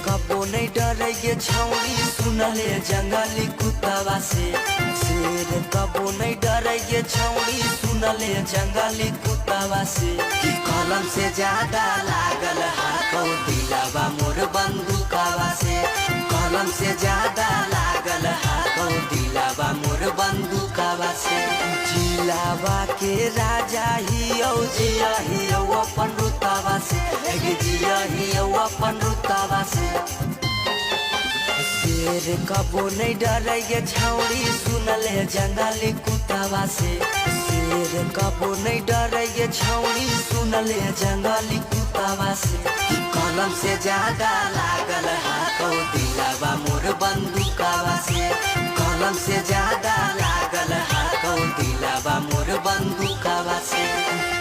कबो नहीं डरे ये छौड़ी सुनले जंगली कुत्तावा से। शेर कबो नहीं डरे ये छौड़ी सुनले जंगली कुत्तावा से। कि कलम से ज्यादा लागल हाथों दिलावा मोर बंदूकावा से। कलम से ज्यादा लागल हाथों दिलावा मोर बंदूकावा से। जिलावा के राजा ही औ जिया ही औ अपन रुतावा से। जिया ही औ अपन रुतावा से। शेर कबो नहीं डरे ये छौड़ी सुनले जंगली कुत्तावा से। शेर कबो नहीं डरे ये छौड़ी सुनले जंगली कुत्तावा से। कलम से ज्यादा लागल हाथों दिलावा मोर बंदूकावा से। कलम से ज्यादा लागल हाथों दिलावा मोर बंदूकावा से।